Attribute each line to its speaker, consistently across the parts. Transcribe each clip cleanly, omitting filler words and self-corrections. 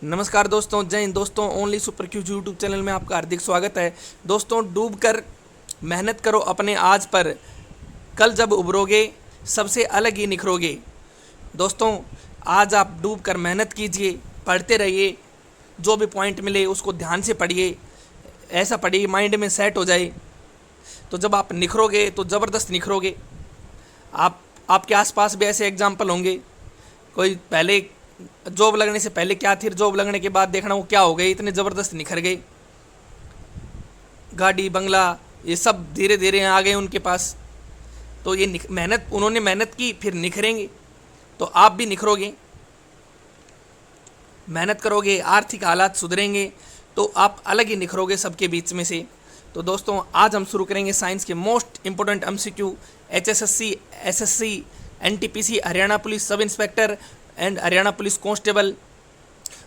Speaker 1: नमस्कार दोस्तों, जय हिंद दोस्तों। Only super Qs YouTube channel में आपका हार्दिक स्वागत है। दोस्तों, डूब कर मेहनत करो अपने आज पर, कल जब उभरोगे सबसे अलग ही निखरोगे। दोस्तों, आज आप डूब कर मेहनत कीजिए, पढ़ते रहिए, जो भी पॉइंट मिले उसको ध्यान से पढ़िए, ऐसा पढ़िए माइंड में सेट हो जाए। तो जब आप निखरोगे तो ज़बरदस्त निखरोगे। आपके आसपास भी ऐसे एग्जाम्पल होंगे। कोई पहले जॉब लगने से पहले क्या थी, जॉब लगने के बाद देखना वो क्या हो गए, इतने ज़बरदस्त निखर गए। गाड़ी बंगला ये सब धीरे धीरे आ गए उनके पास। तो ये मेहनत, उन्होंने मेहनत की, फिर निखरेंगे। तो आप भी निखरोगे, मेहनत करोगे, आर्थिक हालात सुधरेंगे, तो आप अलग ही निखरोगे सबके बीच में से। तो दोस्तों, आज हम शुरू करेंगे साइंस के most important MCQ, HSSC, SSC, NTPC, Haryana police sub inspector and Haryana police constable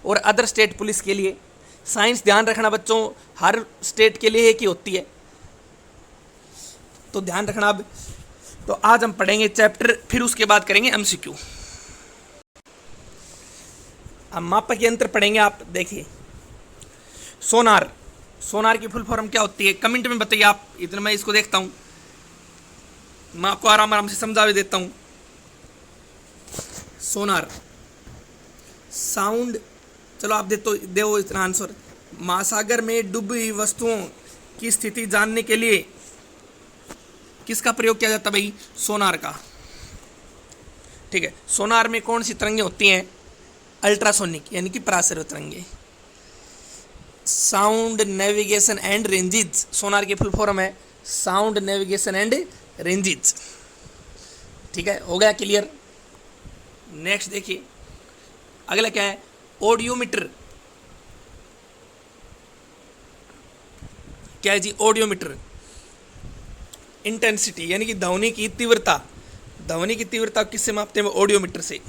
Speaker 1: और अदर स्टेट पुलिस के लिए। साइंस ध्यान रखना बच्चों, हर स्टेट के लिए एक ही होती है, तो ध्यान रखना। अब तो आज हम पढ़ेंगे चैप्टर, फिर उसके बाद करेंगे एमसीक्यू। अब मापक यंत्र पढ़ेंगे। आप देखिए, सोनार, सोनार की फुल फॉर्म क्या होती है कमेंट में बताइए आप। इतना मैं इसको देखता हूँ, मैं आपको आराम आराम से समझा भी देता हूँ। सोनार साउंड, चलो आप दो इतना आंसर। महासागर में डूबी वस्तुओं की स्थिति जानने के लिए किसका प्रयोग किया जाता है भाई? सोनार का। ठीक है, सोनार में कौन सी तरंगें होती हैं? अल्ट्रासोनिक यानी कि पराश्रय तरंगें। साउंड नेविगेशन एंड रेंजेज, सोनार की फुल फॉर्म है साउंड नेविगेशन एंड रेंजेज। ठीक है, हो गया क्लियर। नेक्स्ट देखिए, अगला क्या है? ऑडियोमीटर। क्या है जी? ऑडियोमीटर। इंटेंसिटी यानी कि ध्वनि की तीव्रता, ध्वनि की तीव्रता किससे मापते हैं? ऑडियोमीटर से।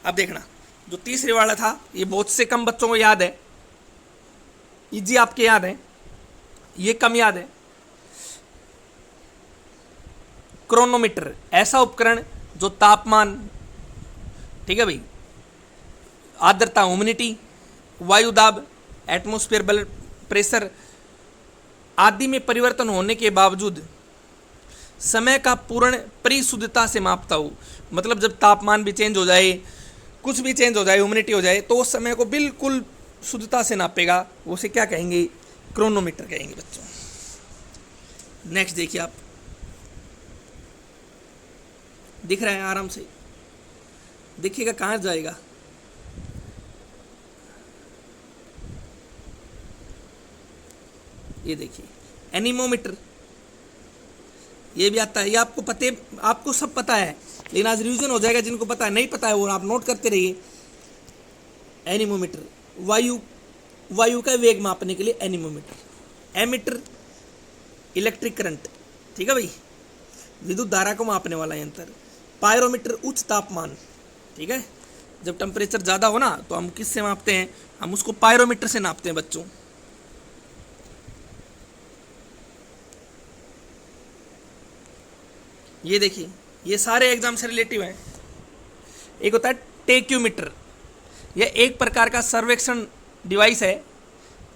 Speaker 1: अब देखना, जो तीसरे वाला था ये बहुत से कम बच्चों को याद है, इजी आपके याद है, ये कम याद है। क्रोनोमीटर, ऐसा उपकरण जो तापमान, ठीक है भाई, आर्द्रता, ह्यूमिडिटी, वायु दाब, एटमॉस्फेयर ब्लड प्रेशर आदि में परिवर्तन होने के बावजूद समय का पूर्ण परिशुद्धता से मापता हो। मतलब जब तापमान भी चेंज हो जाए, कुछ भी चेंज हो जाए, ह्यूमिडिटी हो जाए, तो उस समय को बिल्कुल शुद्धता से नापेगा, उसे क्या कहेंगे? क्रोनोमीटर कहेंगे बच्चों। नेक्स्ट देखिए आप, दिख रहा है आराम से देखिएगा, कहाँ जाएगा? ये देखिए, एनीमोमीटर, ये भी आता है। ये आपको पते, आपको सब पता है, लेकिन आज रिवीजन हो जाएगा। जिनको पता है, नहीं पता है वो आप नोट करते रहिए। एनीमोमीटर, वायु का वेग मापने के लिए एनीमोमीटर। एमीटर, इलेक्ट्रिक करंट, ठीक है भाई, विद्युत धारा को मापने वाला यंत्र। पायरोमीटर, उच्च तापमान, ठीक है, जब टेम्परेचर ज़्यादा हो ना तो हम किससे मापते हैं? हम उसको पायरोमीटर से नापते हैं बच्चों। ये देखिए, ये सारे एग्जाम से रिलेटिव हैं। एक होता है टेक्यूमीटर, यह एक प्रकार का सर्वेक्षण डिवाइस है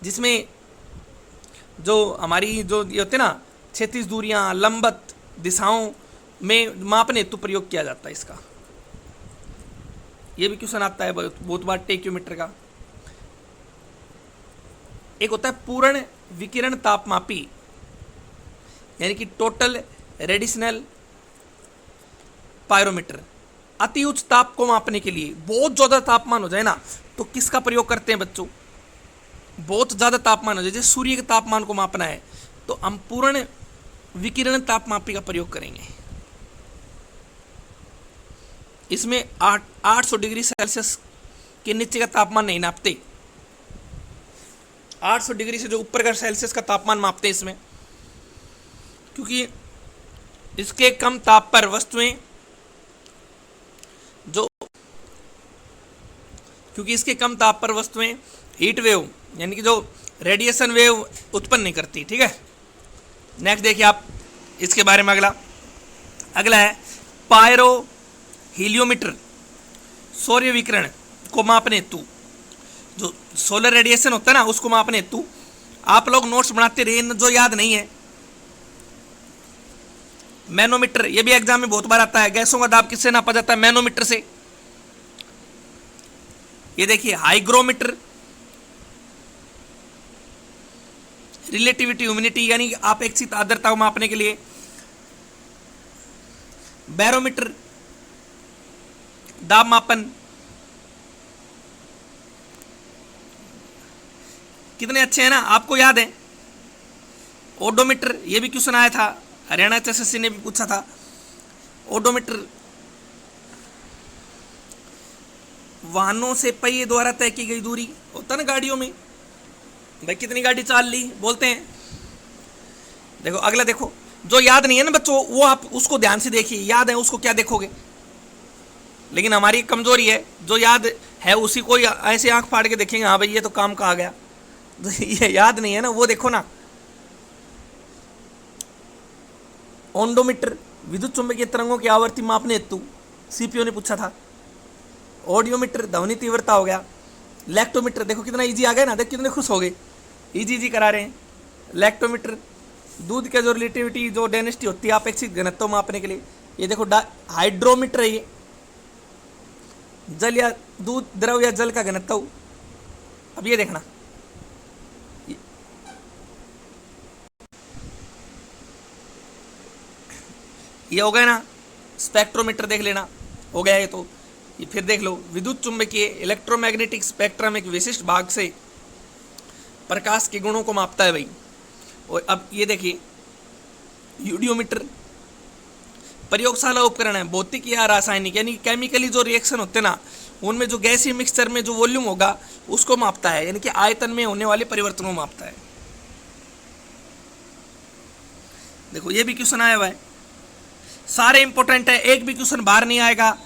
Speaker 1: जिसमें जो हमारी जो ये होते हैं ना, क्षैतिज दूरियां, लंबवत दिशाओं में मापने हेतु प्रयोग किया जाता है इसका। ये भी क्वेश्चन आता है बहुत बार टेक्यूमीटर का। एक होता है पूर्ण विकिरण तापमापी, यानी कि टोटल रेडिशनल पायरोमीटर। अति उच्च ताप को मापने के लिए, बहुत ज़्यादा तापमान हो जाए ना तो किसका प्रयोग करते हैं बच्चों? बहुत ज़्यादा तापमान हो जाए, जैसे सूर्य के तापमान को मापना है तो हम पूर्ण विकिरण तापमापी का प्रयोग करेंगे। इसमें 800 डिग्री सेल्सियस के नीचे का तापमान नहीं नापते। 800 डिग्री से जो ऊपर का सेल्सियस का तापमान मापते हैं इसमें, क्योंकि इसके कम ताप पर वस्तुएं जो, क्योंकि इसके कम ताप पर वस्तुएं हीट वेव यानी कि जो रेडिएशन वेव उत्पन्न नहीं करती। ठीक है, नेक्स्ट देखिए आप इसके बारे में। अगला है पायरो हीलियोमीटर, सौर्य विकिरण को मापने हेतु जो सोलर रेडिएशन होता है ना उसको मापने हेतु आप लोग नोट्स बनाते रहिए, जो याद नहीं है। मैनोमीटर, ये भी एग्जाम में बहुत बार आता है। गैसों का दाब किससे नापा जाता है? मैनोमीटर से। ये देखिए हाइग्रोमीटर, रिलेटिविटी ह्यूमिडिटी यानी अपेक्षित आर्द्रता को मापने के लिए। बैरोमीटर, दाब मापन। कितने अच्छे हैं ना, आपको याद है। ओडोमीटर, ये भी क्वेश्चन आया था, हरियाणा एसएससी ने भी पूछा था। ओडोमीटर वाहनों से पहिए द्वारा तय की गई दूरी होता ना गाड़ियों में, भाई कितनी गाड़ी चाल ली बोलते हैं। देखो अगला देखो, जो याद नहीं है ना बच्चों वो आप उसको ध्यान से देखिए, याद है उसको क्या देखोगे। लेकिन हमारी कमजोरी है, जो याद है उसी को ऐसे आंख फाड़ के देखेंगे, हाँ भाई ये तो काम का आ गया। ये याद नहीं है ना वो देखो ना। ओंडोमीटर, विद्युत चुंबकीय तरंगों की आवर्ती मापने हेतु, सीपीओ ने पूछा था। ऑडियोमीटर, ध्वनि तीव्रता हो गया। लैक्टोमीटर, देखो कितना इजी आ गया ना, देख कितने खुश हो गए, इजी इजी करा रहे हैं। लैक्टोमीटर, दूध का जो रिलेटिविटी जो डेंसिटी होती है अपेक्षित घनत्व मापने के लिए। ये देखो हाइड्रोमीटर है, ये जल या दूध, द्रव या जल का घनत्व। अब ये देखना, ये हो गया ना। स्पेक्ट्रोमीटर देख लेना, हो गया ये तो। ये फिर देख लो, विद्युत चुंबकीय इलेक्ट्रोमैग्नेटिक स्पेक्ट्रम एक विशिष्ट भाग से प्रकाश के गुणों को मापता है भाई। और अब ये देखिए यूडियोमीटर, प्रयोगशाला उपकरण है, भौतिक या रासायनिक यानी केमिकली जो रिएक्शन होते हैं ना उनमें जो गैसीय मिक्सचर में जो वॉल्यूम होगा उसको मापता है, यानी कि आयतन में होने वाले परिवर्तनों को मापता है। देखो ये भी क्वेश्चन आया हुआ है, सारे इंपॉर्टेंट है, एक भी क्वेश्चन बाहर नहीं आएगा।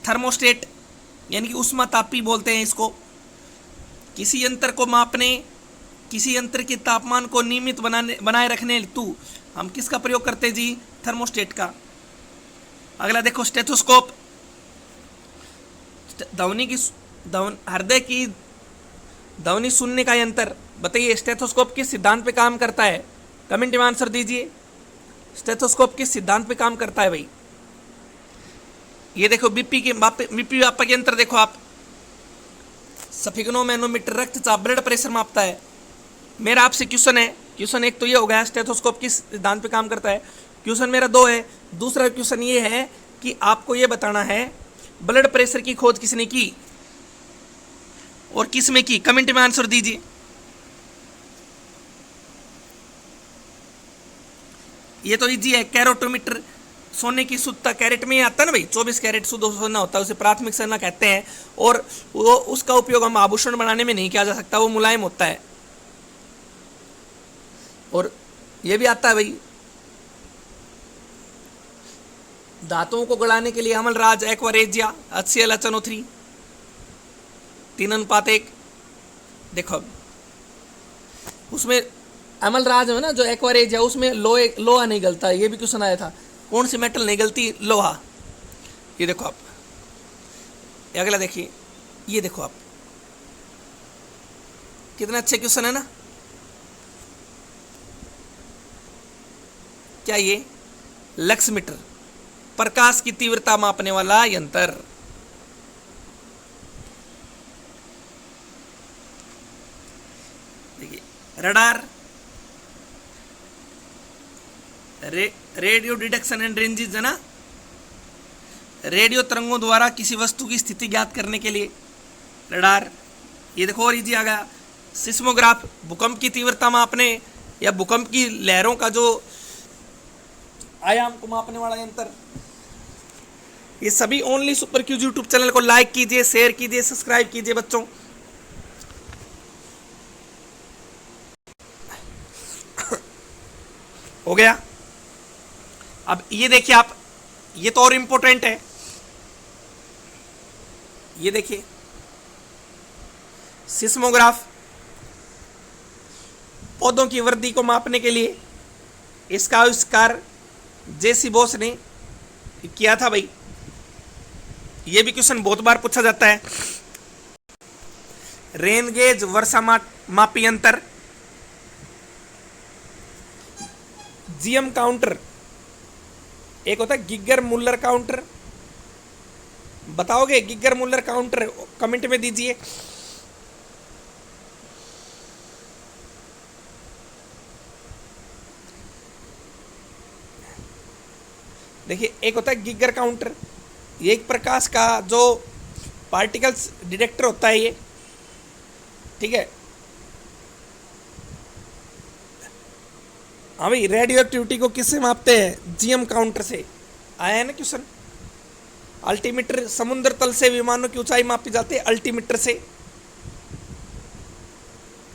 Speaker 1: थर्मोस्टेट यानी कि ऊष्मातापी बोलते हैं इसको, किसी यंत्र को मापने, किसी यंत्र के तापमान को नियमित बनाए रखने हेतु हम किसका प्रयोग करते हैं जी? थर्मोस्टेट का। अगला देखो स्टेथोस्कोप, हृदय की ध्वनि सुनने का यंत्र। बताइए स्टेथोस्कोप किस सिद्धांत पे काम करता है? कमेंट में आंसर दीजिए, स्टेथोस्कोप किस सिद्धांत पे काम करता है भाई? ये देखो बीपी मापक यंत्र देखो आप, सफिग्नोमैनोमीटर, रक्तचाप, ब्लड प्रेशर मापता है। मेरा आपसे क्वेश्चन है, क्वेश्चन एक तो ये हो गया स्टेथोस्कोप किस सिद्धांत पे काम करता है। क्वेश्चन मेरा दो है, दूसरा क्वेश्चन ये है कि आपको ये बताना है ब्लड प्रेशर की खोज किसने की और किस में की? कमेंट में आंसर दीजिए। ये तो इजी है। कैरोटोमीटर, सोने की शुद्धता, कैरेट में आता है ना भाई, 24 कैरेट शुद्ध सोना होता है, उसे प्राथमिक सोना कहते हैं। और वो उसका उपयोग हम आभूषण बनाने में नहीं किया जा सकता, वो मुलायम होता है। और ये भी आता है भाई, धातुओं को गलाने के लिए अमलराज, एक्वारेजिया, HCl HNO3 3:1। देखो उसमें अमलराज है ना जो एक्वारेज है उसमें लोहा नहीं गलता, ये भी क्वेश्चन आया था। कौन सी मेटल नहीं गलती? लोहा। ये देखो आप, अगला देखिए, ये देखो आप, कितना अच्छे क्वेश्चन है ना। क्या ये? लक्समीटर, प्रकाश की तीव्रता मापने वाला यंत्र। देखिए radar, radio detection and ranges है ना, रेडियो तरंगों द्वारा किसी वस्तु की स्थिति ज्ञात करने के लिए रडार। ये देखो और इजी आ गया। सिस्मोग्राफ, भूकंप की तीव्रता मापने या भूकंप की लहरों का जो आयाम को मापने वाला यंत्र। ये सभी only super Qs YouTube channel को लाइक कीजिए, शेयर कीजिए, सब्सक्राइब कीजिए बच्चों। हो गया। अब ये देखिए आप, ये तो और इंपॉर्टेंट है। ये देखिए सिस्मोग्राफ, पौधों की वृद्धि को मापने के लिए इसका आविष्कार जेसी बोस ने किया था भाई। ये भी क्वेश्चन बहुत बार पूछा जाता है। रेन गेज, वर्षा मापी यंत्र, जीएम काउंटर, एक होता है गिगर मुल्लर काउंटर। बताओगे गिगर मुल्लर काउंटर? कमेंट में दीजिए। देखिए एक होता है गिगर काउंटर, ये एक प्रकाश का जो पार्टिकल्स डिटेक्टर होता है ये, ठीक है। हाँ भाई, रेडियो एक्टिविटी को किससे मापते हैं? जीएम काउंटर से। आया है ना क्वेश्चन। अल्टीमीटर, समुद्र तल से विमानों की ऊंचाई मापी जाती है अल्टीमीटर से।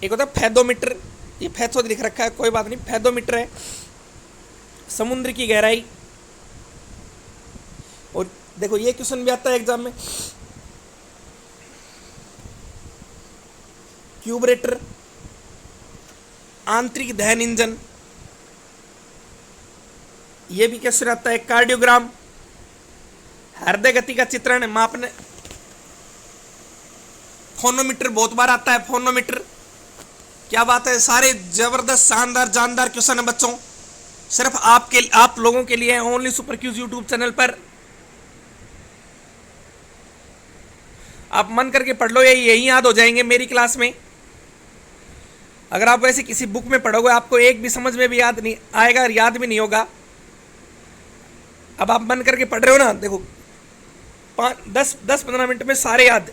Speaker 1: एक होता है फैथोमीटर, ये फैथो लिख रखा है, कोई बात नहीं, फैथोमीटर है समुद्र की गहराई। और देखो ये क्वेश्चन भी आता है एग्जाम में, क्यूबरेटर, आंतरिक दहन इंजन, ये भी क्वेश्चन आता है। कार्डियोग्राम, हृदय गति का चित्रण मापने। फोनोमीटर बहुत बार आता है, फोनोमीटर। क्या बात है, सारे जबरदस्त शानदार जानदार क्वेश्चन है बच्चों, सिर्फ आप लोगों के लिए only super Qs YouTube channel पर। आप मन करके पढ़ लो, यही याद हो जाएंगे मेरी क्लास में। अगर आप वैसे किसी बुक में पढ़ोगे आपको एक भी समझ में भी याद नहीं आएगा, याद भी नहीं होगा। अब आप मन करके पढ़ रहे हो ना, देखो 10-15 मिनट में सारे याद।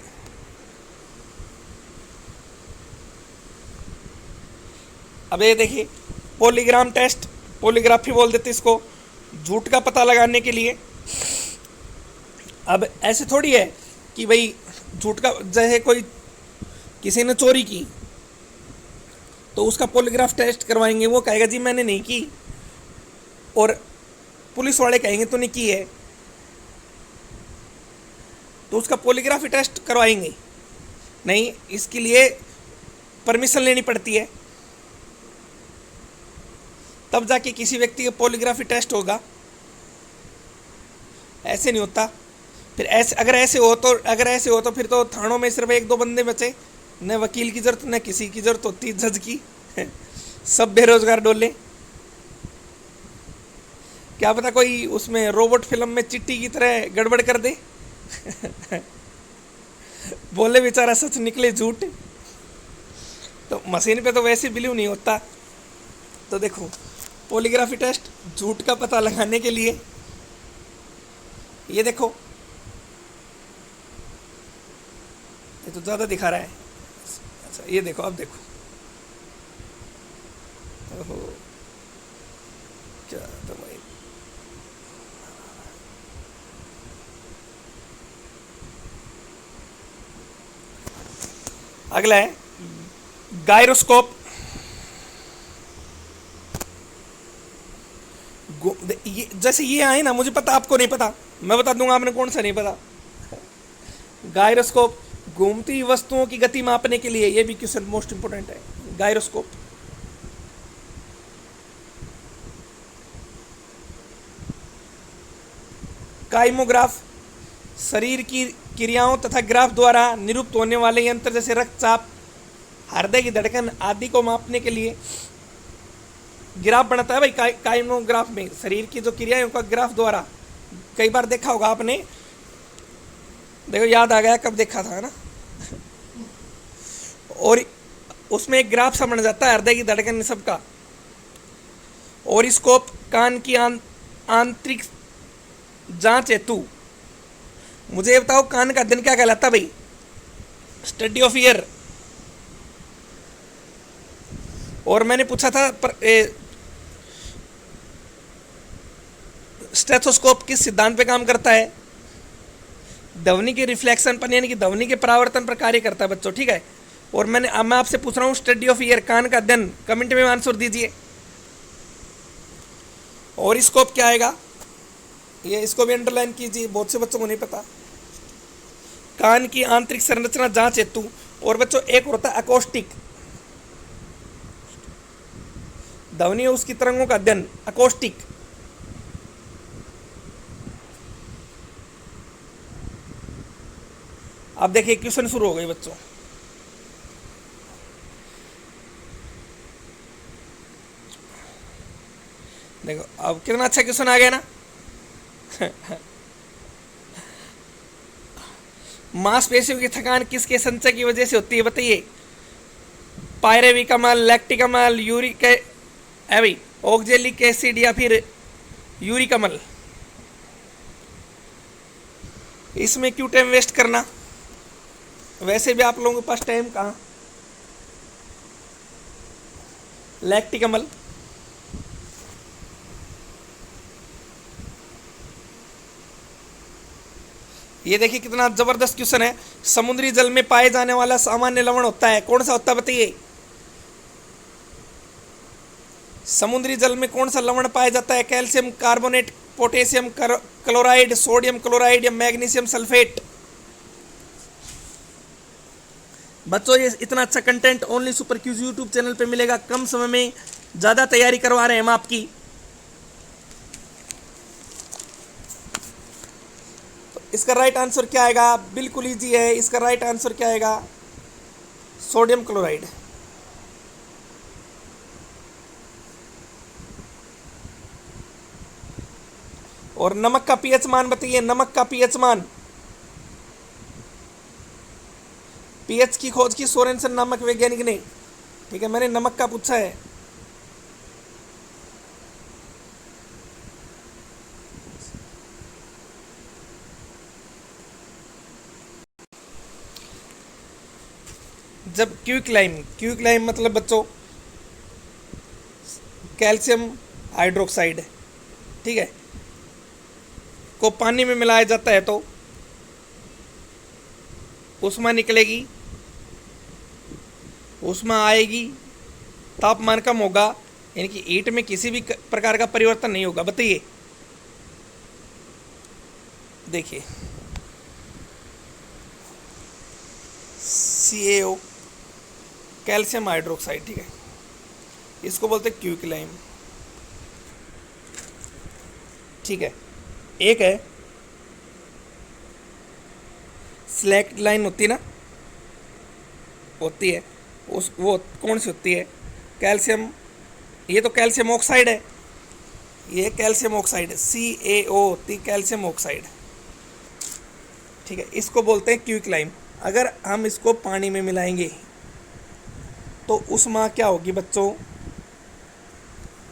Speaker 1: अब ये देखिए पॉलीग्राम टेस्ट, पॉलीग्राफी बोल देते इसको, झूठ का पता लगाने के लिए। अब ऐसे थोड़ी है कि भाई झूठ का, जैसे कोई किसी ने चोरी की तो उसका पॉलीग्राफ टेस्ट करवाएंगे, वो कहेगा जी मैंने नहीं की, और पुलिस वाले कहेंगे तूने की है, तो उसका पॉलीग्राफी टेस्ट करवाएंगे नहीं। इसके लिए परमिशन लेनी पड़ती है, तब जाके किसी व्यक्ति का पॉलीग्राफी टेस्ट होगा, ऐसे नहीं होता। फिर अगर ऐसे हो तो फिर तो थानों में सिर्फ 1-2 बंदे बचे, न वकील की जरूरत न किसी की जरूरत होती जज की, सब बेरोजगार डोले। क्या पता कोई उसमें रोबोट फिल्म में चिट्टी की तरह गड़बड़ कर दे, बोले बेचारा सच निकले झूठ। तो मशीन पे तो वैसे बिलीव नहीं होता। तो देखो पॉलीग्राफी टेस्ट झूठ का पता लगाने के लिए, ये देखो ये तो ज़्यादा दिखा रहा है। अच्छा ये देखो, अब देखो, ओहो क्या तो भाई। अगला है गायरोस्कोप। जैसे ये आए ना, मुझे पता आपको नहीं पता, मैं बता दूंगा आपने कौन सा नहीं पता। गायरोस्कोप घूमती वस्तुओं की गति मापने के लिए, ये भी क्वेश्चन मोस्ट इंपोर्टेंट है। गायरोस्कोप, काइमोग्राफ शरीर की क्रियाओं तथा ग्राफ द्वारा निरूपित होने वाले यंत्र, जैसे रक्तचाप, हृदय की धड़कन आदि को मापने के लिए ग्राफ बनाता है भाई। काइमोग्राफ में शरीर की जो क्रियाएं उनका ग्राफ द्वारा, कई बार देखा होगा आपने, देखो याद आ गया कब देखा था ना। और उसमें एक ग्राफ सा बन जाता है हृदय की धड़कन सबका। ओरिस्कोप कान की आंतरिक जांच हेतु। मुझे बताओ कान का अध्ययन क्या कहलाता भाई? Study of year. और मैंने पूछा था स्टेथोस्कोप किस सिद्धांत पे काम करता है? ध्वनि के रिफ्लेक्शन पर, यानी कि ध्वनि के परावर्तन पर कार्य करता है बच्चों, ठीक है। और मैं आपसे पूछ रहा हूँ स्टडी ऑफ ईयर, कान का अध्ययन, कमेंट में आंसर दीजिए। और स्कोप क्या आएगा, ये इसको भी अंडरलाइन कीजिए, बहुत से बच्चों को नहीं पता। कान की आंतरिक संरचना जांच हेतु। और बच्चों एक होता है अकोस्टिक, ध्वनि और उसकी तरंगों का अध्ययन, अकोस्टिक। अब देखिए क्वेश्चन शुरू हो गए बच्चों। देखो अब कितना अच्छा क्वेश्चन आ गया ना। मांसपेशियों की थकान किसके संचय की वजह से होती है बताइए। पायरेविक अम्ल, लैक्टिक अम्ल, यूरिक भाई ऑक्जेलिक एसिड या फिर यूरिक अम्ल। इसमें क्यों टाइम वेस्ट करना, वैसे भी आप लोगों के पास टाइम कहाँ। लैक्टिक अम्ल। ये देखिए कितना जबरदस्त क्वेश्चन है। समुद्री जल में पाए जाने वाला सामान्य लवण होता है, कौन सा होता है बताइए। समुद्री जल में कौन सा लवण पाया जाता है। Calcium carbonate, potassium chloride, sodium chloride या मैग्नीशियम सल्फेट। बच्चों ये इतना अच्छा content only super Qs YouTube channel पे मिलेगा। कम समय में ज़्यादा तैयारी करवा रहे हैं हम आपकी। तो इसका राइट आंसर क्या आएगा, बिल्कुल इजी है। इसका राइट आंसर क्या आएगा, सोडियम क्लोराइड। और नमक का पीएच मान बताइए, नमक का पीएच मान। पीएच की खोज की सोरेनसन नामक वैज्ञानिक ने। ठीक है, मैंने नमक का पूछा है। जब क्विकलाइम मतलब बच्चों कैल्शियम हाइड्रोक्साइड, ठीक है, को पानी में मिलाया जाता है तो उष्मा निकलेगी, उष्मा आएगी, तापमान कम होगा, यानी कि हीट में किसी भी प्रकार का परिवर्तन नहीं होगा। बताइए, देखिए CaO कैल्शियम हाइड्रोक्साइड, ठीक है, इसको बोलते हैं क्विकलाइम। ठीक है, एक है स्लैक्ट लाइन होती है ना, होती है, उस वो कौन सी होती है, कैल्शियम, ये तो कैल्शियम ऑक्साइड है, ये कैल्शियम ऑक्साइड है, CaO होती कैल्शियम ऑक्साइड। ठीक है, इसको बोलते हैं क्विकलाइम। अगर हम इसको पानी में मिलाएंगे तो उष्मा क्या होगी बच्चों,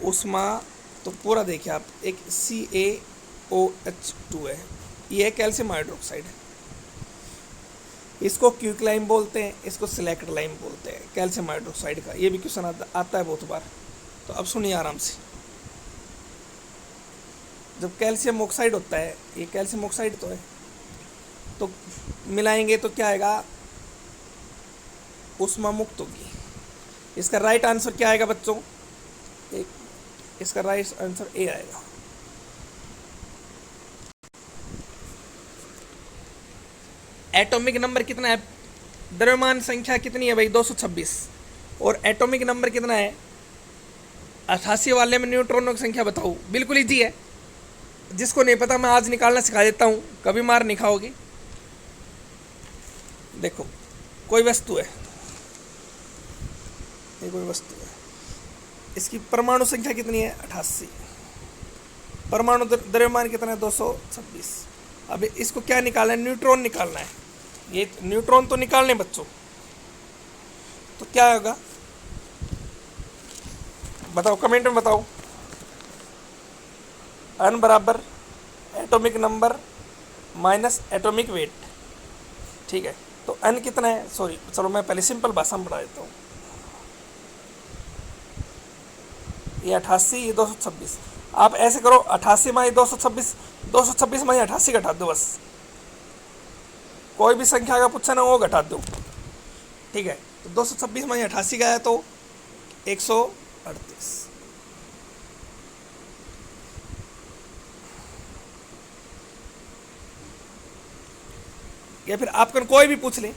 Speaker 1: उष्मा तो पूरा देखिए आप, एक CaOH2 है, ये है कैल्शियम हाइड्रोक्साइड है। इसको क्विकलाइम बोलते हैं, इसको सिलेक्ट लाइम बोलते हैं, कैल्शियम हाइड्रोक्साइड का। ये भी क्वेश्चन आता है बहुत बार, तो अब सुनिए आराम से। जब कैल्शियम ऑक्साइड होता है, ये कैल्शियम ऑक्साइड तो है, तो मिलाएंगे तो क्या आएगा, उष्मा मुक्त होगी। इसका राइट आंसर क्या आएगा बच्चों, इसका राइट आंसर ए आएगा। एटॉमिक नंबर कितना है, द्रव्यमान संख्या कितनी है भाई, 226। और एटॉमिक नंबर कितना है, 88 वाले में न्यूट्रॉनों की संख्या बताओ। बिल्कुल इजी है, जिसको नहीं पता मैं आज निकालना सिखा देता हूँ, कभी मार नहीं खाओगे। देखो कोई वस्तु है, ये कोई वस्तु है, इसकी परमाणु संख्या कितनी है, 88। परमाणु द्रव्यमान कितना है, 226। अब इसको क्या निकालना है, न्यूट्रॉन निकालना है। ये न्यूट्रॉन तो निकालने बच्चों, तो क्या होगा बताओ, कमेंट में बताओ। n बराबर atomic number minus atomic weight. ठीक है, तो n कितना है, सॉरी चलो मैं पहले सिंपल भाषा में बढ़ा देता हूँ। ये 88, ये 226। आप ऐसे करो, 88 में 226, 226 में 88 घटा दो बस। कोई भी संख्या का पूछा ना वो घटा दो। ठीक है, तो 226 में 88 का है तो 138। या फिर आप कोई भी पूछ ले,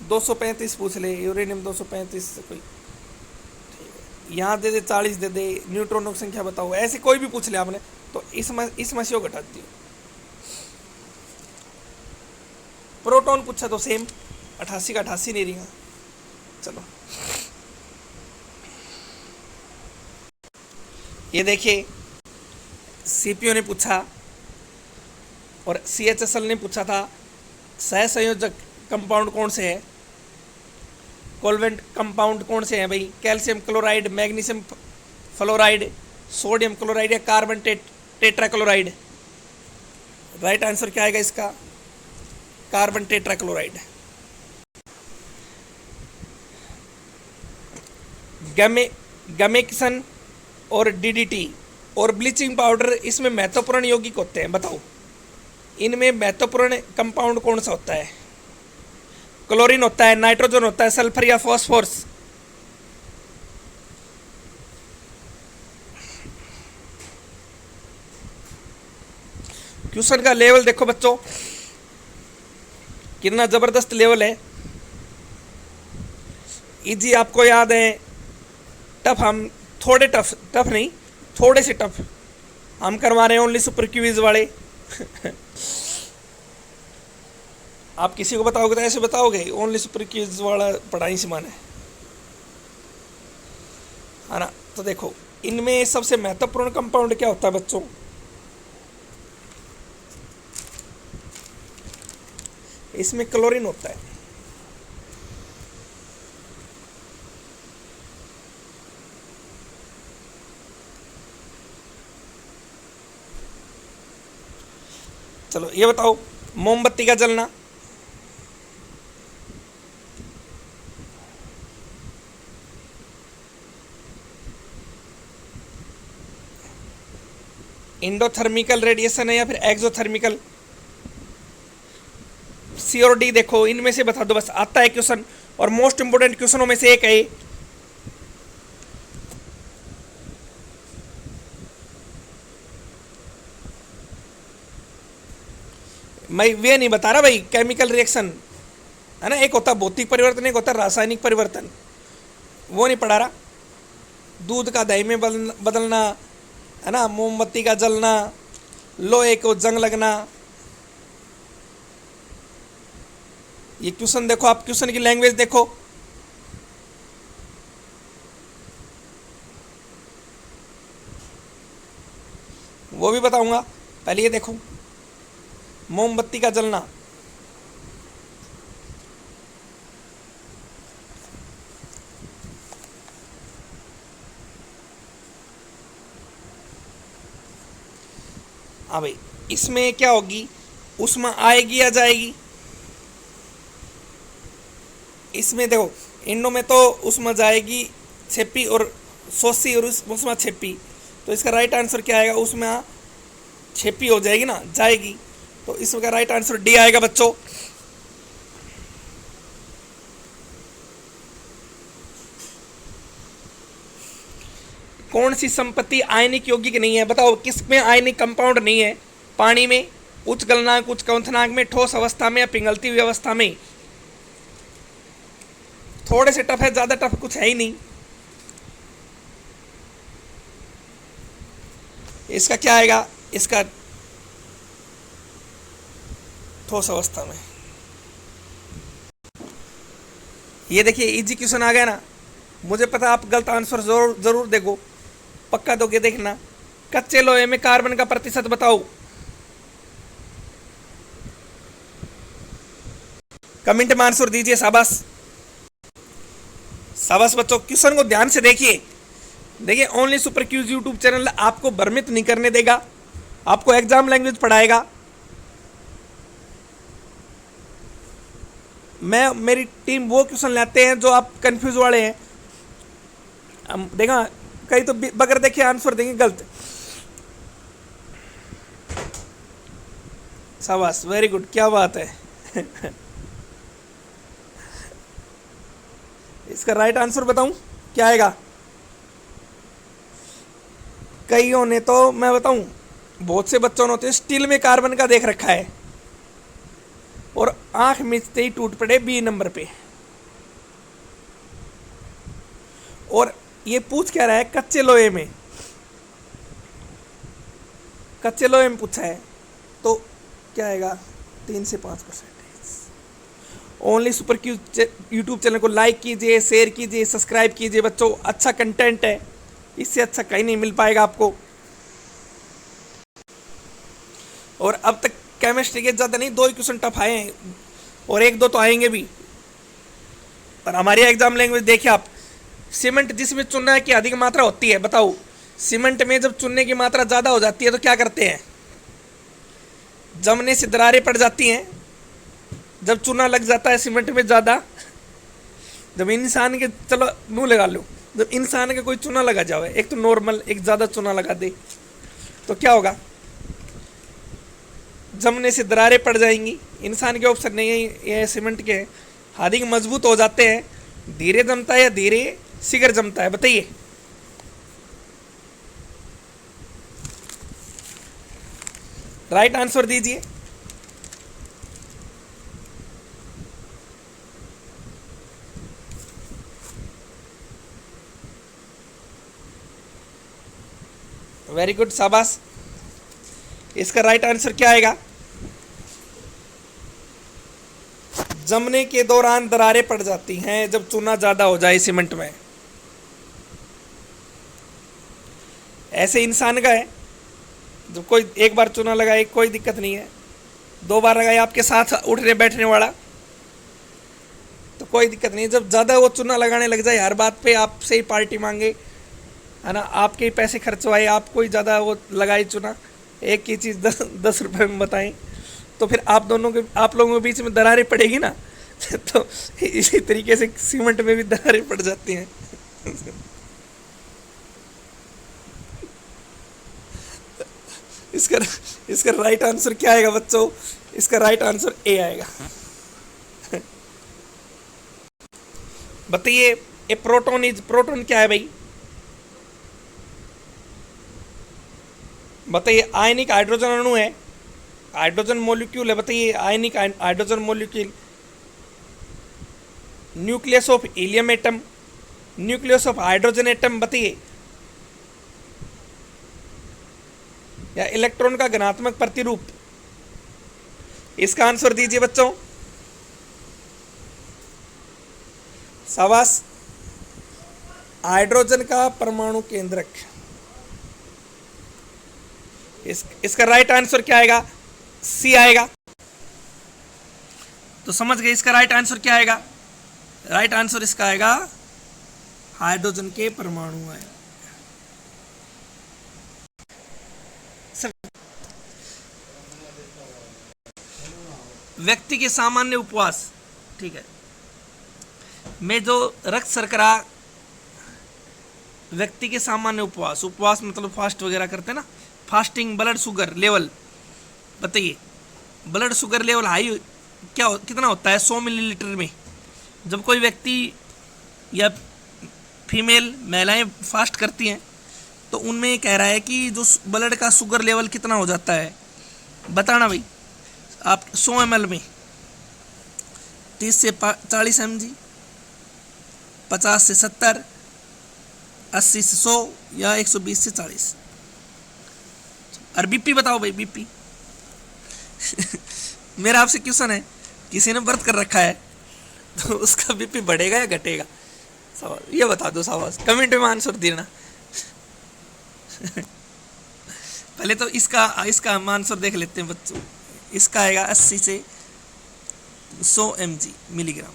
Speaker 1: 235 पूछ ले, यूरेनियम 235 से कोई, यहाँ दे दे 40 दे दे, न्यूट्रॉनों की संख्या बताओ, ऐसे कोई भी पूछ ले आपने, तो इस मसीह को घटा दियो। प्रोटॉन पूछा तो सेम 88 का 88 नहीं रहेगा। चलो ये देखिए सीपीओ ने पूछा और सीएचएसएल ने पूछा था सहसंयोजक कंपाउंड कौन से है, कोलवेंट कंपाउंड कौन से हैं भाई, calcium chloride, magnesium fluoride, sodium chloride या कार्बन टेट्राक्लोराइड। राइट आंसर क्या आएगा इसका, कार्बन टेट्राक्लोराइड। गमेक्सन और डीडीटी और ब्लीचिंग पाउडर इसमें महत्वपूर्ण यौगिक होते हैं, बताओ इनमें महत्वपूर्ण कंपाउंड कौन सा होता है। क्लोरीन होता है, नाइट्रोजन होता है, सल्फर या फॉस्फोरस। क्वेश्चन का लेवल देखो बच्चों कितना जबरदस्त लेवल है। इजी आपको याद है, टफ हम थोड़े टफ नहीं, थोड़े से टफ हम करवा रहे हैं ओनली सुपर क्विज वाले। आप किसी को बताओगे तो ऐसे बताओगे ओनली सुपर क्विज वाला पढ़ाई से माने, है ना। तो देखो इनमें सबसे महत्वपूर्ण कंपाउंड क्या होता है बच्चों, इसमें क्लोरीन होता है। चलो ये बताओ मोमबत्ती का जलना, इंडोथर्मिकल रेडिएशन है या फिर एक्सोथर्मिकल, सी और डी। देखो इनमें से बता दो बस, आता है क्वेश्चन और मोस्ट इंपोर्टेंट क्वेश्चनों में से एक है। मैं वे नहीं बता रहा भाई, केमिकल रिएक्शन है ना, एक होता है भौतिक परिवर्तन, एक होता है रासायनिक परिवर्तन, वो नहीं पढ़ा रहा। दूध का दही में बदलना है ना, मोमबत्ती का जलना, लोहे को जंग लगना। ये क्वेश्चन देखो, आप क्वेश्चन की लैंग्वेज देखो, वो भी बताऊंगा। पहले ये देखो मोमबत्ती का जलना, हाँ भाई इसमें क्या होगी, ऊष्मा आएगी या जाएगी। इसमें देखो इंडो में तो ऊष्मा जाएगी छेपी और सोसी और ऊष्मा छेपी, तो इसका राइट आंसर क्या आएगा, ऊष्मा छेपी हो जाएगी ना, जाएगी। तो इसका राइट आंसर डी आएगा बच्चों। कौन सी संपत्ति आयनिक यौगिक नहीं है, बताओ किसमें आयनिक कंपाउंड नहीं है। पानी में, उच्च गलनांक, उच्च क्वथनांक में, ठोस अवस्था में या पिघलती हुई अवस्था में। थोड़े से टफ है, ज्यादा टफ कुछ है ही नहीं। इसका क्या आएगा, इसका ठोस अवस्था में। ये देखिए इजी क्वेश्चन आ गया ना, मुझे पता आप गलत आंसर जरूर देखो, पक्का दोगे देखना। कच्चे लोहे में कार्बन का प्रतिशत बताओ। कमेंट में आंसर दीजिए, शाबाश शाबाश बच्चों। क्वेश्चन को ध्यान से देखिए, देखिए only super Qs YouTube channel आपको भ्रमित नहीं करने देगा, आपको एग्जाम लैंग्वेज पढ़ाएगा। मेरी टीम वो क्वेश्चन लाते हैं जो आप कंफ्यूज वाले हैं। हम देखा कई तो बगैर देखे आंसर देंगे गलत। शाबाश, वेरी गुड, क्या बात है। इसका राइट आंसर बताऊं क्या आएगा। कईयों ने तो मैं बताऊं, बहुत से बच्चों ने तो स्टील में कार्बन का देख रखा है और आंख मिचते ही टूट पड़े बी नंबर पे। और ये पूछ क्या रहा है, कच्चे लोहे में, कच्चे लोहे में पूछा है, तो क्या आएगा 3 से 5%। Only super Qs YouTube channel को लाइक कीजिए, शेयर कीजिए, सब्सक्राइब कीजिए बच्चों, अच्छा कंटेंट है, इससे अच्छा कहीं नहीं मिल पाएगा आपको। और अब तक केमिस्ट्री के ज़्यादा नहीं, 2 ही क्वेश्चन टफ आए हैं और 1-2 तो आएंगे भी। पर हमारी एग्जाम लैंग्वेज देखिए आप, सीमेंट जिसमें चूना की अधिक मात्रा होती है, बताओ सीमेंट में जब चूने की मात्रा ज़्यादा हो जाती है तो क्या करते हैं, जमने से दरारें पड़ जाती हैं। जब चूना लग जाता है सीमेंट में ज़्यादा, जब इंसान के, चलो मुँह लगा लो, जब इंसान का कोई चूना लगा जाए, एक तो नॉर्मल एक ज़्यादा चूना लगा दे तो क्या होगा, जमने से दरारें पड़ जाएंगी। इंसान के ऑप्शन नहीं है, ये सीमेंट के अधिक मजबूत हो जाते हैं। धीरे जमता है या धीरे शीघ्र जमता है, बताइए। राइट आंसर दीजिए। वेरी गुड, शाबाश। इसका राइट आंसर क्या आएगा, जमने के दौरान दरारें पड़ जाती हैं जब चूना ज़्यादा हो जाए सीमेंट में। ऐसे इंसान का है, जब कोई एक बार चूना लगाए कोई दिक्कत नहीं है, 2 बार लगाए आपके साथ उठने बैठने वाला तो कोई दिक्कत नहीं। जब ज़्यादा वो चूना लगाने लग जाए, हर बात पे आपसे ही पार्टी मांगे, है ना, आपके ही पैसे खर्चवाए, आपको ही ज़्यादा वो लगाए चूना, एक ही चीज़ 10 रुपये में बताएं, तो फिर आप लोगों के बीच में दरारें पड़ेगी ना। तो इसी तरीके से सीमेंट में भी दरारें पड़ जाती हैं। इसका राइट आंसर क्या आएगा बच्चों, इसका राइट आंसर ए आएगा। बताइए, ए प्रोटोन क्या है भाई, बताइए। आयनिक हाइड्रोजन अणु है, हाइड्रोजन मॉलिक्यूल है, बताइए आयनिक hydrogen molecule. Nucleus of helium atom, nucleus of hydrogen atom, बताइए। या इलेक्ट्रॉन का घनात्मक प्रतिरूप, इसका आंसर दीजिए बच्चों। शाबाश, हाइड्रोजन का परमाणु केंद्रक। इसका राइट आंसर क्या आएगा, सी आएगा। तो समझ गए इसका राइट आंसर क्या आएगा, राइट आंसर इसका आएगा हाइड्रोजन के परमाणु है। व्यक्ति के सामान्य उपवास, ठीक है, में जो रक्त शर्करा, व्यक्ति के सामान्य उपवास मतलब फास्ट वगैरह करते हैं ना, फास्टिंग, ब्लड शुगर लेवल, बताइए ब्लड शुगर लेवल हाई कितना होता है 100 मिलीलीटर में। जब कोई व्यक्ति या फीमेल महिलाएं फास्ट करती हैं तो उनमें कह रहा है कि जो ब्लड का शुगर लेवल कितना हो जाता है, बताना भाई आप। 100 ml में 30 से 40 mg, 50 से 70, 80 से 100 या 120 से 40। और बीपी बताओ भाई, बीपी। मेरा आपसे क्वेश्चन है, किसी ने व्रत कर रखा है तो उसका बीपी बढ़ेगा या घटेगा, सवाल ये बता दो, सवाल कमेंट में आंसर देना। पहले तो इसका हम आंसर देख लेते हैं बच्चों। इसका आएगा 80 से 100 mg मिलीग्राम।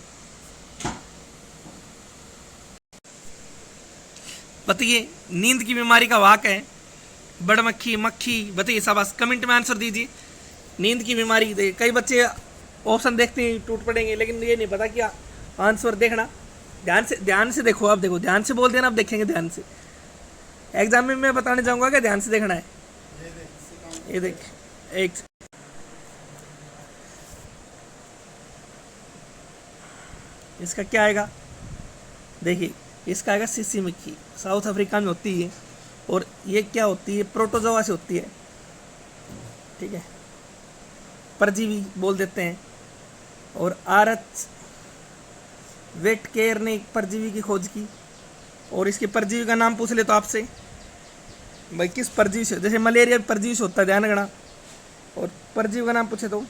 Speaker 1: बताइए नींद की बीमारी का वाक है, बड़मक्खी, मक्खी, बताइए शाबाश, कमेंट में आंसर दीजिए। नींद की बीमारी, देखिए कई बच्चे ऑप्शन देखते हैं टूट पड़ेंगे, लेकिन ये नहीं पता क्या आंसर देखना। ध्यान से देखो, आप देखो, ध्यान से बोल देना, आप देखेंगे ध्यान से। एग्जाम में मैं बताने जाऊंगा कि ध्यान से देखना है। ये देख, एक इसका क्या आएगा, देखिए इसका आएगा सीसी मक्खी, साउथ अफ्रीका में होती है, और ये क्या होती है, प्रोटोजोआ से होती है, ठीक है, परजीवी बोल देते हैं। और आरएच वेट केयर ने एक परजीवी की खोज की, और इसके परजीवी का नाम पूछ ले तो आपसे भाई किस परजीवी से, जैसे मलेरिया परजीवी से होता है, ध्यान रखना, और परजीवी का नाम पूछे तो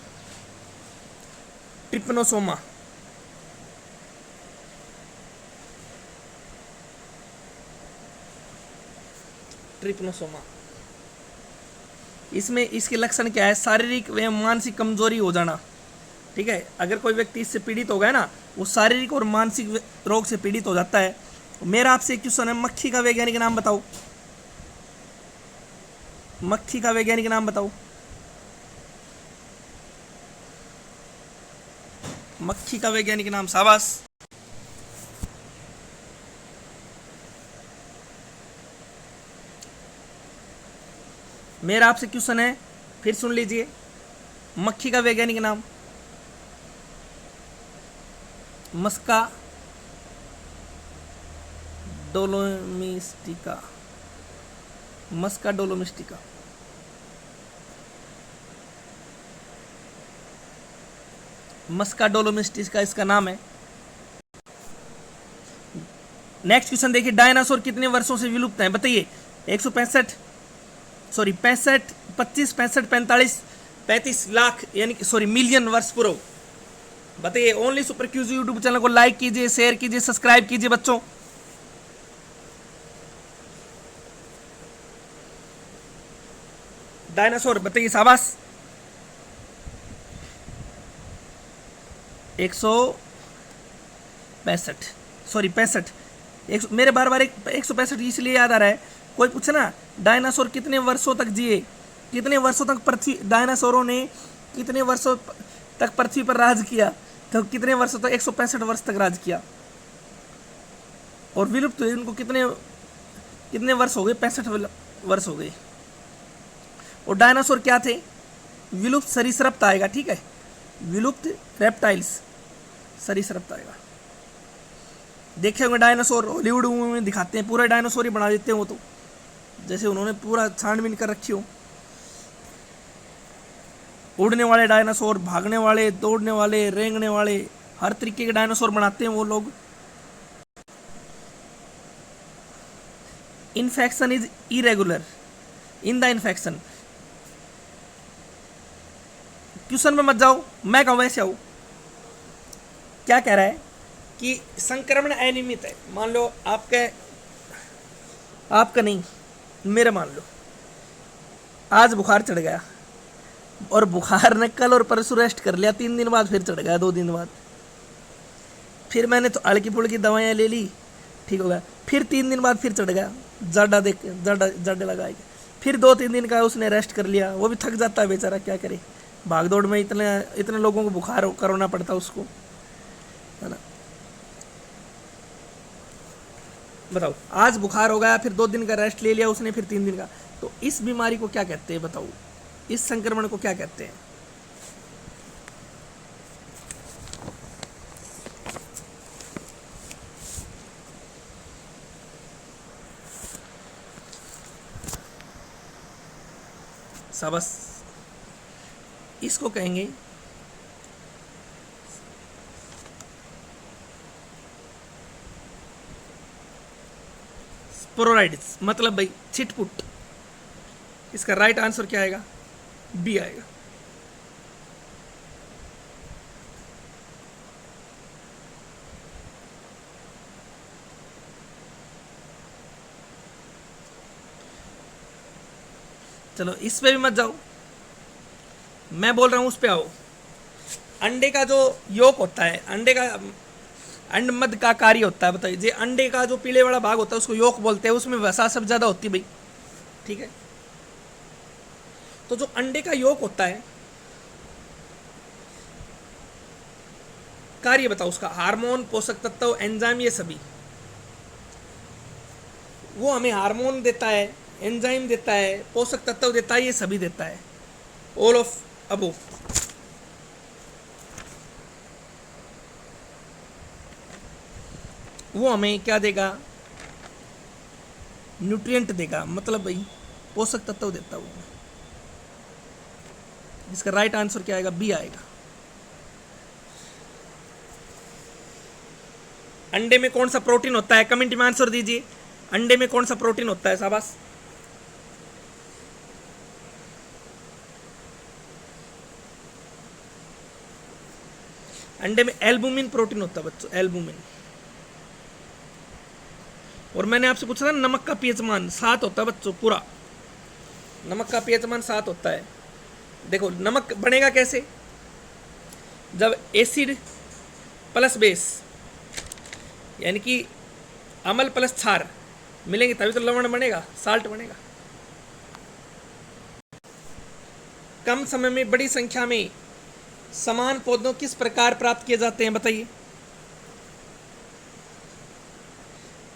Speaker 1: ट्रिपनोसोमा। ट्रिपनोसोमा। इसमें इसके लक्षण क्या है? शारीरिक व मानसिक कमजोरी हो जाना। ठीक है, अगर कोई व्यक्ति इससे पीड़ित हो गया ना, वो शारीरिक और मानसिक रोग से पीड़ित हो जाता है। मेरा आपसे एक क्वेश्चन है, मक्खी का वैज्ञानिक नाम बताओ। मक्खी का वैज्ञानिक नाम बताओ। मक्खी का वैज्ञानिक नाम, शाबाश। मेरा आपसे क्वेश्चन है, फिर सुन लीजिए, मक्खी का वैज्ञानिक नाम। मस्का डोलोमिस्टिका। मस्का डोलोमिस्टिका। मस्का डोलोमिस्टिका इसका नाम है। नेक्स्ट क्वेश्चन देखिए, डायनासोर कितने वर्षों से विलुप्त हैं? बताइए। 165, सॉरी 65, 25, 65, 45, 35 लाख यानी कि सॉरी मिलियन वर्ष पूर्व। बताइए। Only super Qs YouTube channel को लाइक कीजिए, शेयर कीजिए, सब्सक्राइब कीजिए बच्चों। डायनासोर बताइए, शाबाश। 165, सॉरी 65। मेरे बार बार 165 इसलिए याद आ रहा है, कोई पूछे ना डायनासोर कितने वर्षों तक जिए, कितने वर्षों तक पृथ्वी, डायनासोरों ने कितने वर्षों तक पृथ्वी पर राज किया, तो कितने वर्षों तक? 165 वर्ष तक राज किया। और विलुप्त हुए उनको कितने कितने वर्ष हो गए? 65 वर्ष हो गए। और डायनासोर क्या थे? विलुप्त सरीसृप आएगा। ठीक है, विलुप्त रेप्टाइल्स, सरीसृप आएगा। देखे होंगे डायनासोर, हॉलीवुड मूवी में दिखाते हैं, पूरे डायनासोर ही बना देते हैं वो तो, जैसे उन्होंने पूरा छानबीन कर रखी हो। उड़ने वाले डायनासोर, भागने वाले, दौड़ने वाले, रेंगने वाले, हर तरीके के डायनासोर बनाते हैं वो लोग। Infection is irregular in the infection. Question में मत जाओ, मैं कहूँ वैसे आओ। क्या कह रहा है कि संक्रमण अनियमित है। मान लो आपका नहीं, मेरा मान लो आज बुखार चढ़ गया, और बुखार ने कल और परसों रेस्ट कर लिया, 3 दिन बाद फिर चढ़ गया, 2 दिन बाद फिर मैंने तो हल्की फुल्की दवाइयाँ ले ली, ठीक हो गया। फिर 3 दिन बाद फिर चढ़ गया, जड़ लगाएगा। फिर 2-3 दिन का उसने रेस्ट कर लिया, वो भी थक जाता है बेचारा, क्या करे, भाग दौड़ में इतने लोगों को बुखार करना पड़ता उसको, है ना। बताओ, आज बुखार हो गया, फिर 2 दिन का रेस्ट ले लिया उसने, फिर 3 दिन का, तो इस बीमारी को क्या कहते हैं? बताओ, इस संक्रमण को क्या कहते हैं? शाबाश, इसको कहेंगे स्पोरोराइटिस, मतलब भाई छिटपुट। इसका राइट आंसर क्या आएगा? बी आएगा। चलो इस पे भी मत जाओ, मैं बोल रहा हूं उस पे आओ। अंडे का जो योक होता है, अंडे का अंड मध्य का कार्य होता है, बताइए। जो अंडे का जो पीले वाला भाग होता है उसको योक बोलते हैं, उसमें वसा सब ज्यादा होती है भाई, ठीक है। तो जो अंडे का योक होता है, कार्य बताओ उसका, हार्मोन, पोषक तत्व, एंजाइम, ये सभी। वो हमें हार्मोन देता है, एंजाइम देता है, पोषक तत्व देता है, ये सभी देता है, ऑल ऑफ अबो। वो हमें क्या देगा? न्यूट्रिएंट देगा, मतलब भाई पोषक तत्व देता है वो। इसका राइट आंसर क्या आएगा? बी आएगा। अंडे में कौन सा प्रोटीन होता है? कमेंट में आंसर दीजिए। अंडे में कौन सा प्रोटीन होता है? शाबाश। अंडे में एल्बुमिन प्रोटीन होता है बच्चों, एल्बुमिन। और मैंने आपसे पूछा था नमक का पीएच मान 7 होता है बच्चों, पूरा नमक का पीएच मान 7 होता है। देखो नमक बनेगा कैसे, जब एसिड प्लस बेस यानी कि अम्ल प्लस क्षार मिलेंगे तभी तो लवण बनेगा, साल्ट बनेगा। कम समय में बड़ी संख्या में समान पौधों किस प्रकार प्राप्त किए जाते हैं बताइए।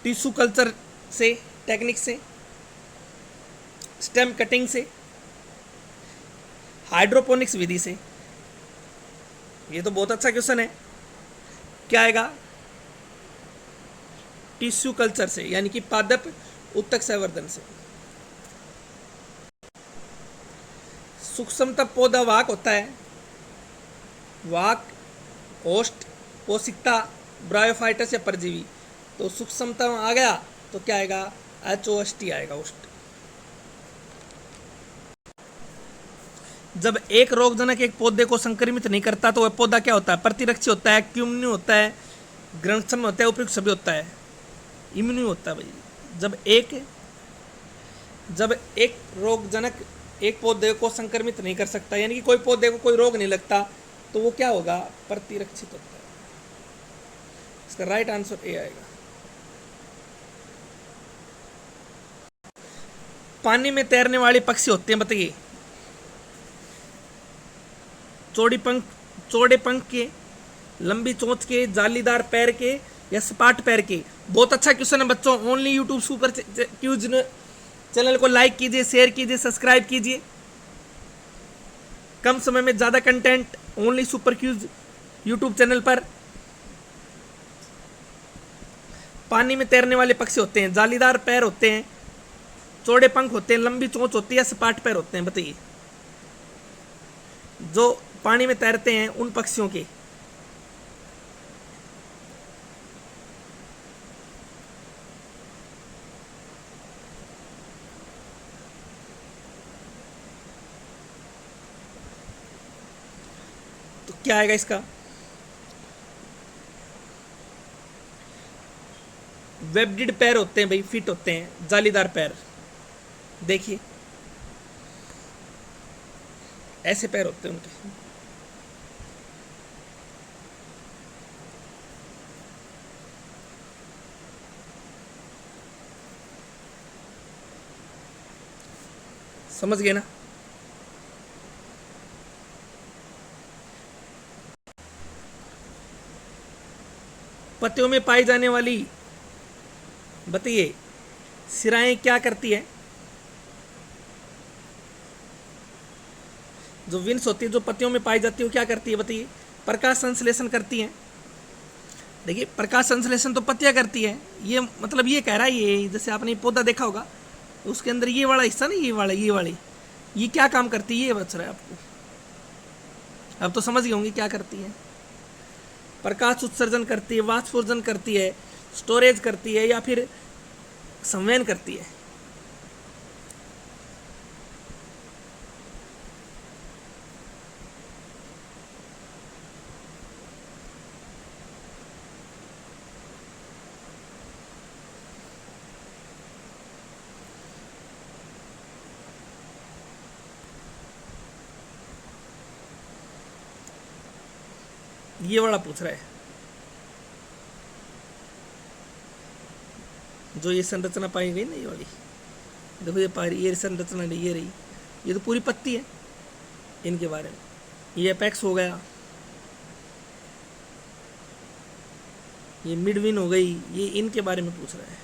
Speaker 1: टिश्यू कल्चर से, टेक्निक से, स्टेम कटिंग से, हाइड्रोपोनिक्स विधि से। ये तो बहुत अच्छा क्वेश्चन है। क्या आएगा, टिश्यू कल्चर से यानी कि पादप उत्तक संवर्धन से। सूक्ष्मतम पौधा वाहक होता है, वाहक, होस्ट, कोशिका, ब्रायोफाइटस या परजीवी। तो सूक्ष्मतम आ गया तो क्या आएगा, HOST आएगा, होस्ट। जब एक रोगजनक एक पौधे को संक्रमित नहीं करता तो वह पौधा क्या होता है, प्रतिरक्षी होता है, क्यूम्यू होता है, ग्रंथसम होता है, उपयुक्त सभी होता है, इम्यूनि होता है भाई। जब एक रोगजनक एक पौधे को संक्रमित नहीं कर सकता यानी कि कोई पौधे को कोई रोग नहीं लगता तो वो क्या होगा, प्रतिरक्षित होता है। इसका राइट आंसर ए आएगा। पानी में तैरने वाले पक्षी होते हैं बताइए, चौड़े पंख के, लंबी चोंच के, जालीदार पैर के या सपाट पैर के। बहुत अच्छा क्वेश्चन है बच्चों। Only YouTube super Qs channel को लाइक कीजिए, शेयर कीजिए, सब्सक्राइब कीजिए। कम समय में ज़्यादा content only super Qs YouTube channel पर। पानी में तैरने वाले पक्षी होते हैं, जालीदार पैर होते हैं, चौड़े पंख होते हैं, लंबी चोंच होती है, सपाट पैर होते हैं। बताइए जो पानी में तैरते हैं उन पक्षियों के। तो क्या आएगा इसका, वेब्डेड पैर होते हैं भाई, फिट होते हैं, जालीदार पैर। देखिए ऐसे पैर होते हैं उनके। समझ गए ना। पत्तियों में पाई जाने वाली बताइए सिराएं क्या करती है, जो विंस होती है जो पत्तियों में पाई जाती है वो क्या करती है बताइए, प्रकाश संश्लेषण करती है। देखिए प्रकाश संश्लेषण तो पत्तियां करती है, ये मतलब ये कह रहा है, ये जैसे आपने पौधा देखा होगा उसके अंदर ये वाला हिस्सा ना, ये वाली ये क्या काम करती है, ये बच रहा है आपको। अब तो समझ गए होंगे क्या करती है। प्रकाश उत्सर्जन करती है, वाष्पोर्जन करती है, स्टोरेज करती है या फिर संवहन करती है। ये वाला पूछ रहा है, जो ये संरचना पाई गई ना, ये वाली देखो, ये पा रही, ये संरचना नहीं, ये रही, ये तो पूरी पत्ती है। इनके बारे में ये एपेक्स हो गया, ये मिडविन हो गई, ये इनके बारे में पूछ रहा है।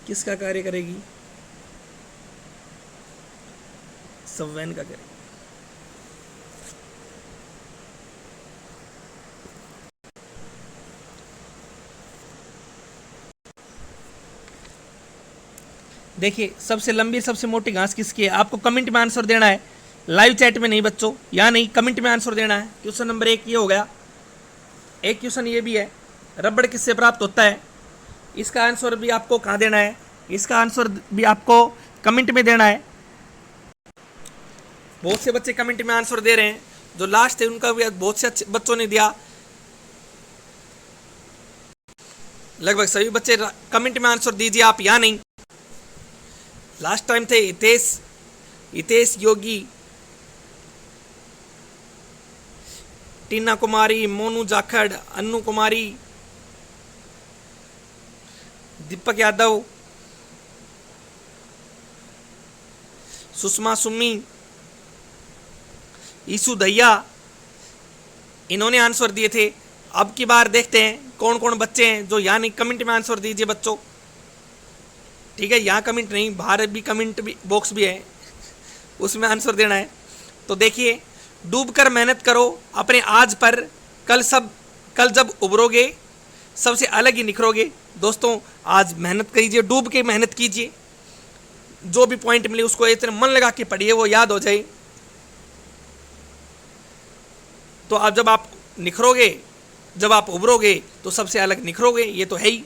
Speaker 1: किसका कार्य करेगी, संवहन का करेगी। देखिए सबसे लंबी सबसे मोटी घास किसकी है, आपको कमेंट में आंसर देना है, लाइव चैट में नहीं बच्चों, या नहीं कमेंट में आंसर देना है। क्वेश्चन नंबर 1 ये हो गया। एक क्वेश्चन ये भी है, रबड़ किससे प्राप्त होता है, इसका आंसर भी आपको कहाँ देना है, इसका आंसर भी आपको कमेंट में देना है। बहुत से बच्चे कमेंट में आंसर दे रहे हैं, जो लास्ट थे उनका भी बहुत से बच्चों ने दिया। लगभग सभी बच्चे कमेंट में आंसर दीजिए आप, या नहीं। लास्ट टाइम थे हितेश योगी, टीना कुमारी, मोनू जाखड़, अन्नू कुमारी, दीपक यादव, सुषमा सुमी, ईसु दहिया, इन्होंने आंसर दिए थे। अब की बार देखते हैं कौन कौन बच्चे हैं जो यहाँ नहीं। कमेंट में आंसर दीजिए बच्चों, ठीक है। यहाँ कमेंट नहीं, बाहर भी कमेंट भी बॉक्स भी है, उसमें आंसर देना है। तो देखिए, डूब कर मेहनत करो अपने आज पर, कल जब उभरोगे सबसे अलग ही निखरोगे। दोस्तों आज मेहनत कीजिए, डूब के मेहनत कीजिए, जो भी पॉइंट मिले उसको इतने मन लगा के पढ़िए, वो याद हो जाए। तो अब जब आप निखरोगे, जब आप उभरोगे तो सबसे अलग निखरोगे, ये तो है ही।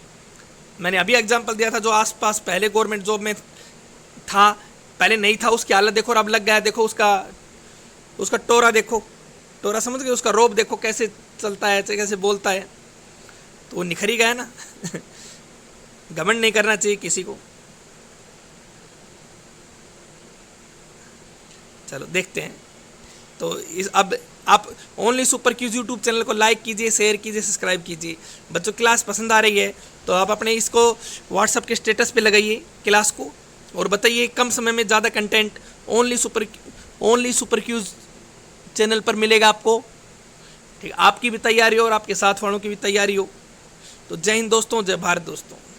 Speaker 1: मैंने अभी एग्जांपल दिया था, जो आसपास पहले गवर्नमेंट जॉब में था, पहले नहीं था, उसकी हालत देखो और अब लग गया है। देखो उसका टोरा देखो, टोरा समझ गए, उसका रोब देखो कैसे चलता है, कैसे बोलता है, तो वो निखर ही गया ना। घमंड नहीं करना चाहिए किसी को। चलो देखते हैं। तो अब आप only super Qs YouTube channel को लाइक कीजिए, शेयर कीजिए, सब्सक्राइब कीजिए। बच्चों क्लास पसंद आ रही है तो आप अपने इसको व्हाट्सएप के स्टेटस पे लगाइए क्लास को, और बताइए कम समय में ज़्यादा content only super Qs channel पर मिलेगा आपको, ठीक। आपकी भी तैयारी हो और आपके साथ वालों की भी तैयारी हो। तो जय हिंद दोस्तों, जय भारत दोस्तों।